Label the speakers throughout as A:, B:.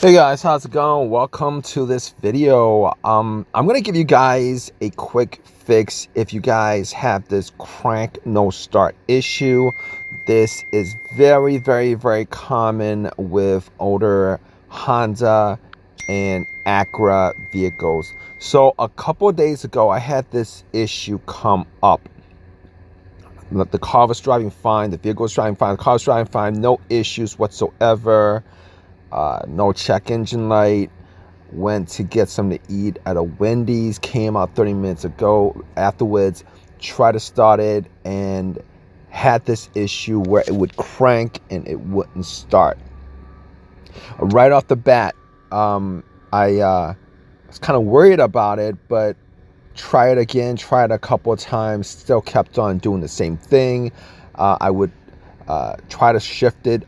A: Hey guys, how's it going? Welcome to this video. I'm gonna give you guys a quick fix if you guys have this crank no start issue. This is very common with older Honda and Acura vehicles. So a couple of days ago I had this issue come up. The car was driving fine, the vehicle was driving fine, the car was driving fine, no issues whatsoever. No check engine light. Went to get something to eat at a Wendy's, came out 30 minutes ago afterwards, tried to start it and had this issue where it would crank and it wouldn't start. Right off the bat, I was kind of worried about it, but tried it again, tried a couple of times, still kept on doing the same thing. I would try to shift it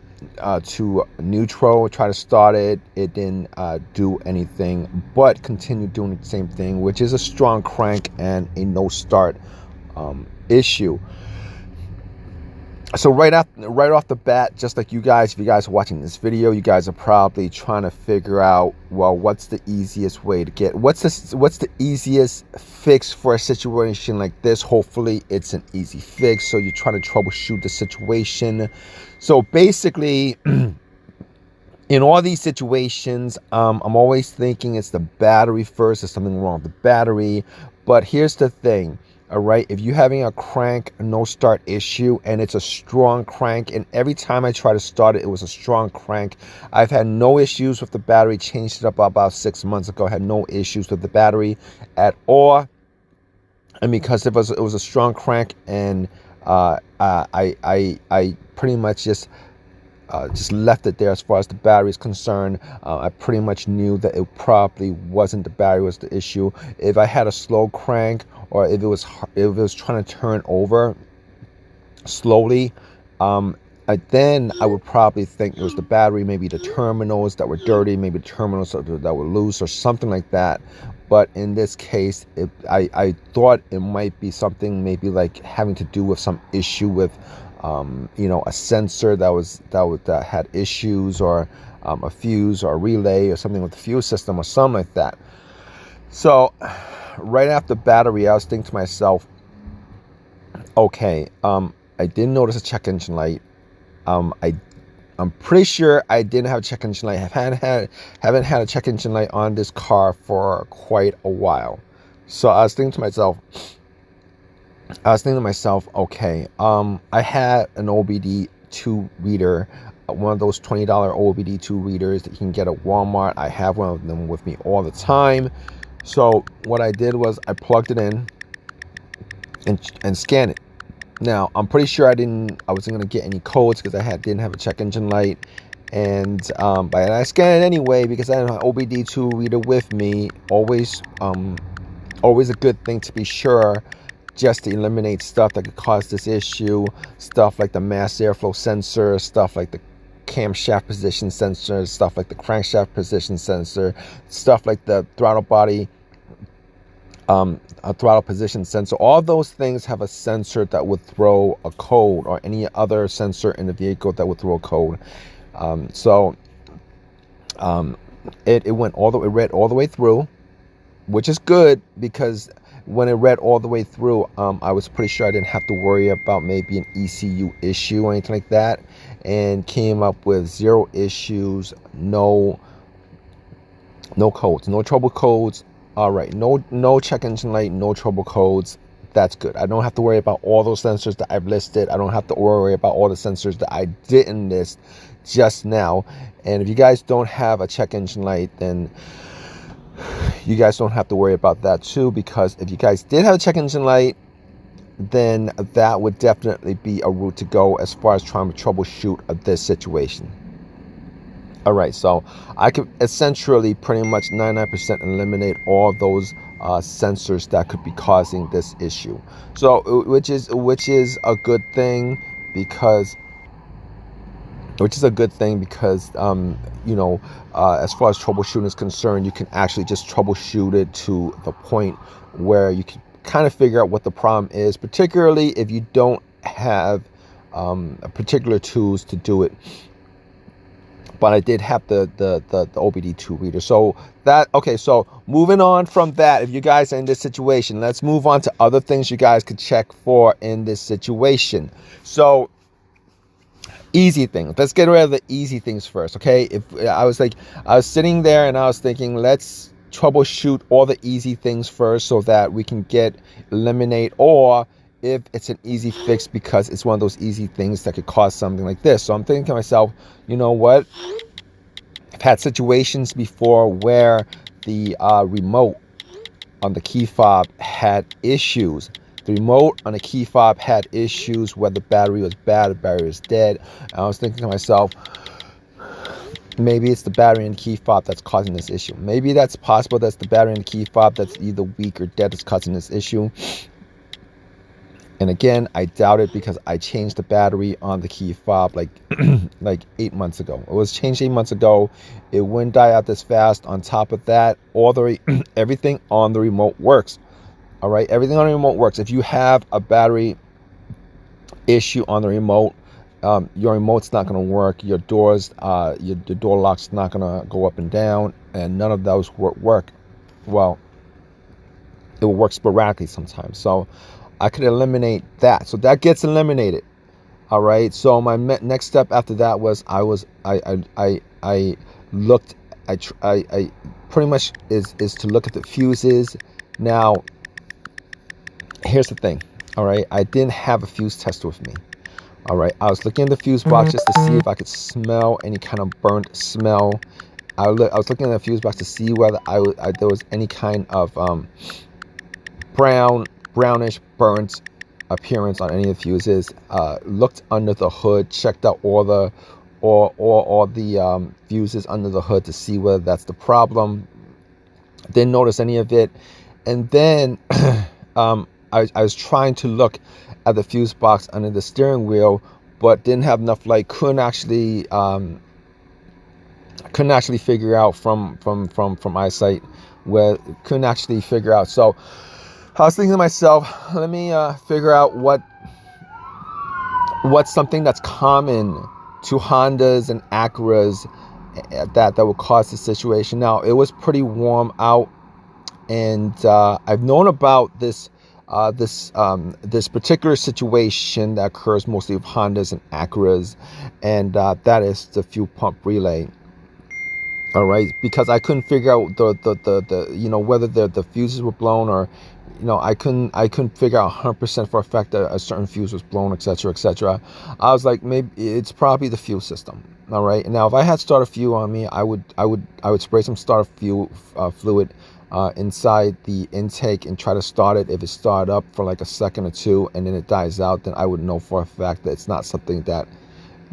A: to neutral, try to start it. It didn't do anything, but continued doing the same thing, which is a strong crank and a no start issue. So right off the bat, just like you guys, if you guys are watching this video, you guys are probably trying to figure out, well, what's the easiest way to get, what's the easiest fix for a situation like this. Hopefully it's an easy fix. So you're trying to troubleshoot the situation. So basically, in all these situations, I'm always thinking it's the battery first. There's something wrong with the battery. But here's the thing. All right, if you're having a crank no start issue and it's a strong crank, and every time I try to start it, it was a strong crank. I've had no issues with the battery. Changed it up about 6 months ago. Had no issues with the battery at all. And because it was a strong crank, and I pretty much just left it there as far as the battery is concerned. I pretty much knew that it probably wasn't the battery was the issue. If I had a slow crank, or if it was trying to turn over slowly, then I would probably think it was the battery, maybe the terminals that were dirty, maybe the terminals that were loose or something like that. But in this case, I thought it might be something maybe like having to do with some issue with a sensor that had issues, or a fuse or a relay or something with the fuse system or something like that. So right after battery, I was thinking to myself, okay, I didn't notice a check engine light. I'm pretty sure I didn't have a check engine light. Haven't had a check engine light on this car for quite a while. So I was thinking to myself, okay, I had an OBD2 reader, one of those $20 OBD2 readers that you can get at Walmart. I have one of them with me all the time. So what I did was I plugged it in and scanned it. Now I'm pretty sure I wasn't gonna get any codes because I didn't have a check engine light, but I scanned it anyway because I had an OBD2 reader with me. Always a good thing to be sure, just to eliminate stuff that could cause this issue. Stuff like the mass airflow sensor, stuff like the camshaft position sensor, stuff like the crankshaft position sensor, stuff like the throttle body a throttle position sensor. All those things have a sensor that would throw a code, or any other sensor in the vehicle that would throw a code. It read all the way through, which is good, because when it read all the way through, I was pretty sure I didn't have to worry about maybe an ECU issue or anything like that, and came up with 0 issues, no codes, no trouble codes. All right, no check engine light, no trouble codes. That's good. I don't have to worry about all those sensors that I've listed. I don't have to worry about all the sensors that I didn't list just now. And if you guys don't have a check engine light, then you guys don't have to worry about that too, because if you guys did have a check engine light, then that would definitely be a route to go as far as trying to troubleshoot this situation. All right, so I could essentially pretty much 99% eliminate all those sensors that could be causing this issue. So which is a good thing, because as far as troubleshooting is concerned, you can actually just troubleshoot it to the point where you can kind of figure out what the problem is, particularly if you don't have particular tools to do it but I did have the OBD2 reader. So that, okay, so moving on from that, if you guys are in this situation, let's move on to other things you guys could check for in this situation. So easy things, let's get rid of the easy things first. Okay, if I was sitting there and I was thinking, let's troubleshoot all the easy things first so that we can eliminate, or if it's an easy fix because it's one of those easy things that could cause something like this. So I'm thinking to myself, you know what, I've had situations before where the remote on the key fob had issues. The remote on the key fob had issues where the battery was bad, the battery was dead. And I was thinking to myself, maybe it's the battery in the key fob that's causing this issue. Maybe that's possible. That's the battery in the key fob that's either weak or dead that's causing this issue. And again, I doubt it because I changed the battery on the key fob like 8 months ago. It was changed 8 months ago. It wouldn't die out this fast. On top of that, everything on the remote works. All right, everything on the remote works. If you have a battery issue on the remote, your remote's not going to work. Your doors, the door lock's not going to go up and down, and none of those work. Well, it will work sporadically sometimes. So I could eliminate that. So that gets eliminated. All right. So my next step after that was I pretty much is to look at the fuses. Now, here's the thing. All right. I didn't have a fuse tester with me. All right. I was looking at the fuse box just to see if I could smell any kind of burnt smell. I was looking at the fuse box to see whether there was any kind of brownish burnt appearance on any of the fuses. Looked under the hood, checked out all the fuses under the hood to see whether that's the problem. Didn't notice any of it. And then I was trying to look at the fuse box under the steering wheel, but didn't have enough light. Couldn't actually figure out from eyesight where couldn't actually figure out. So I was thinking to myself, let me figure out what's something that's common to Hondas and Acuras that would cause this situation. Now, it was pretty warm out, and I've known about this particular situation that occurs mostly with Hondas and Acuras, and that is the fuel pump relay. All right, because I couldn't figure out the whether the fuses were blown, or I couldn't figure out 100% for a fact that a certain fuse was blown, etc., etc. I was like, maybe it's probably the fuel system. All right, now if I had starter fuel on me, I would spray some starter fuel fluid inside the intake and try to start it. If it started up for like a second or two and then it dies out, then I would know for a fact that it's not something that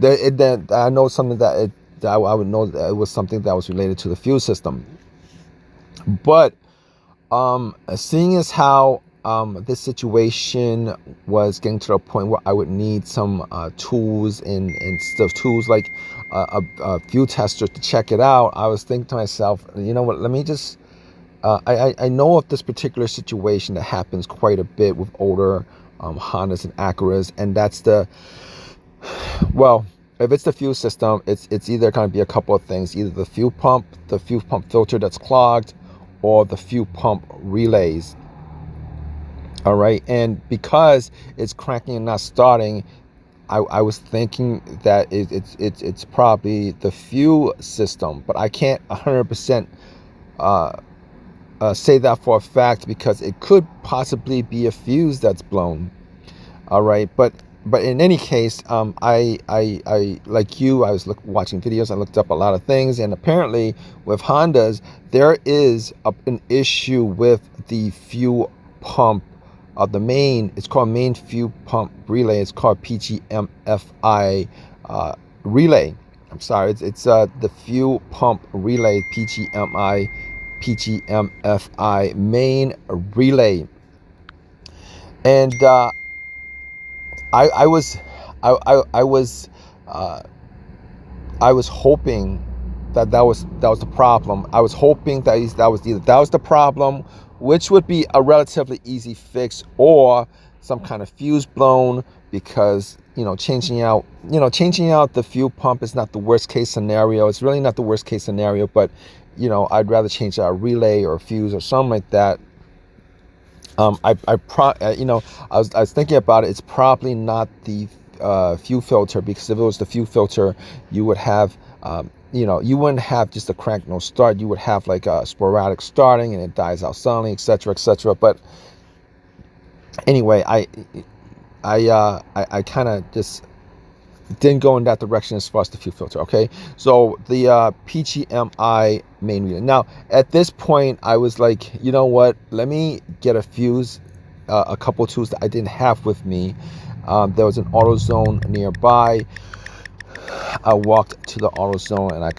A: I know something that I would know that it was something that was related to the fuel system. But seeing as how this situation was getting to the point where I would need some tools and stuff, tools like a fuel tester to check it out, I was thinking to myself, you know what, let me just I know of this particular situation that happens quite a bit with older Hondas and Acuras, and that's if it's the fuel system, it's either going to be a couple of things: either the fuel pump filter that's clogged, or the fuel pump relays. All right, and because it's cranking and not starting, I was thinking that it's probably the fuel system, but I can't 100% say that for a fact, because it could possibly be a fuse that's blown. All right, but in any case, I like you, I was watching videos. I looked up a lot of things, and apparently with Hondas, there is an issue with the fuel pump of the main. It's called main fuel pump relay. It's called PGMFI relay. I'm sorry, it's the fuel pump relay, PGMFI main relay. And I was hoping that was the problem. I was hoping that that was the problem, which would be a relatively easy fix, or some kind of fuse blown, because changing out the fuel pump is not the worst case scenario. It's really not the worst case scenario, but I'd rather change out a relay or a fuse or something like that. I was thinking about it. It's probably not the fuel filter, because if it was the fuel filter, you would have you wouldn't have just a crank no start. You would have like a sporadic starting and it dies out suddenly, etc., etc. But anyway, I kind of just didn't go in that direction as far as the fuel filter. Okay, so the PGMI main relay. Now at this point, I was like, you know what? Let me get a fuse, a couple tools that I didn't have with me. There was an AutoZone nearby. I walked to the AutoZone and I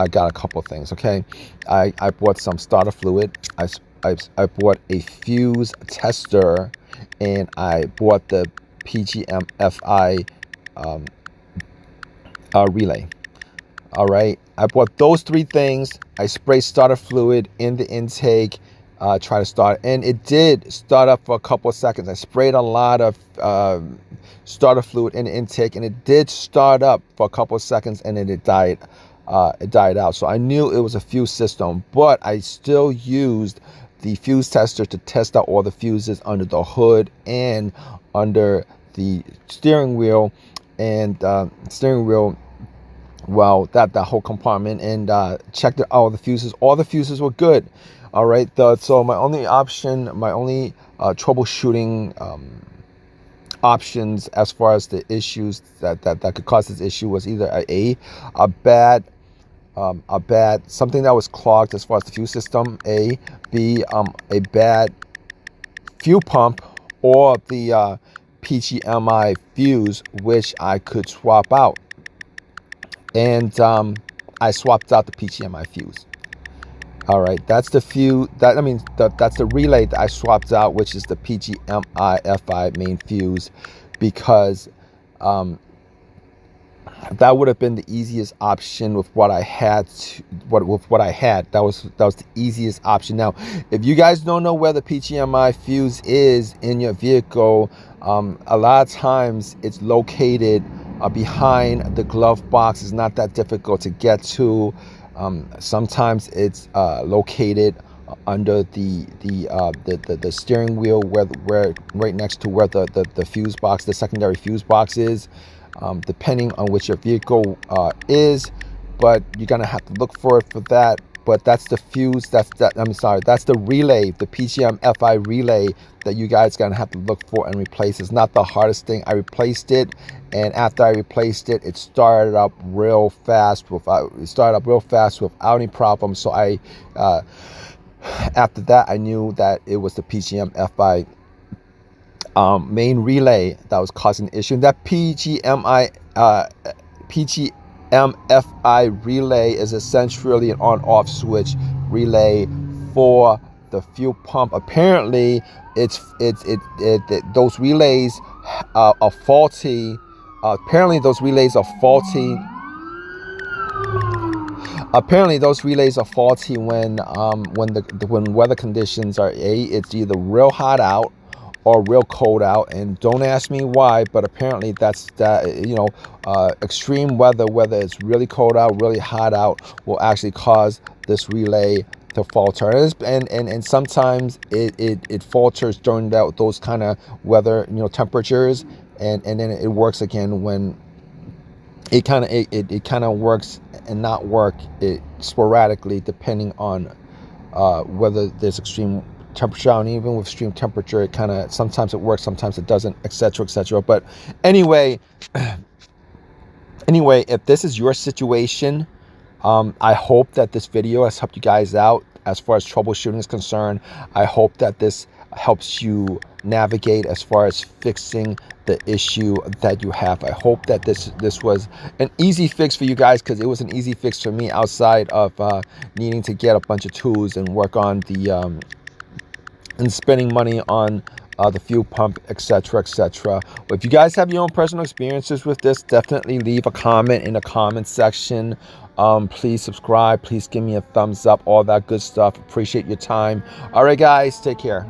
A: got a couple things. Okay, I bought some starter fluid. I bought a fuse tester, and I bought the PGMFI relay. All right, I bought those three things. I sprayed starter fluid in the intake, try to start, and it did start up for a couple of seconds. I sprayed a lot of starter fluid in the intake, and it did start up for a couple of seconds, and then it died out. So I knew it was a fuse system, but I still used the fuse tester to test out all the fuses under the hood and under the steering wheel, and well, that whole compartment, and checked out all the fuses. All the fuses were good. All right, so my only troubleshooting options as far as the issues that could cause this issue was either a bad something that was clogged as far as the fuse system, B, a bad fuel pump, or the PGMI fuse, which I could swap out. And I swapped out the PGMI fuse. All right, that's the fuse. That's the relay that I swapped out, which is the PGMI-FI main fuse, because that would have been the easiest option with what I had. That was the easiest option. Now, if you guys don't know where the PGMI fuse is in your vehicle, a lot of times it's located behind the glove box. It's not that difficult to get to. Sometimes it's located under the steering wheel, where right next to where the fuse box, the secondary fuse box is, depending on which your vehicle is. But you're gonna have to look for it for that. But that's the fuse. That's the relay, the PGM-FI relay that you guys gonna have to look for and replace. It's not the hardest thing. I replaced it, and after I replaced it, it started up real fast without any problems. So after that, I knew that it was the PGM-FI main relay that was causing the issue. That PGMFI relay is essentially an on-off switch relay for the fuel pump. Apparently, those relays are faulty. Apparently, those relays are faulty when weather conditions are it's either real hot out or real cold out. And don't ask me why, but apparently that's extreme weather, whether it's really cold out, really hot out, will actually cause this relay to falter. And sometimes it falters during those kind of weather, temperatures, and then it works again when it kind of works and not work sporadically, depending on whether there's extreme temperature. And even with extreme temperature, it kind of, sometimes it works, sometimes it doesn't, etc., etc. But anyway, if this is your situation, I hope that this video has helped you guys out as far as troubleshooting is concerned. I hope that this helps you navigate as far as fixing the issue that you have. I hope that this was an easy fix for you guys, because it was an easy fix for me, outside of needing to get a bunch of tools and work on the and spending money on the fuel pump, etc., etc. But if you guys have your own personal experiences with this, definitely leave a comment in the comment section. Please subscribe, please give me a thumbs up, all that good stuff. Appreciate your time. All right, guys, take care.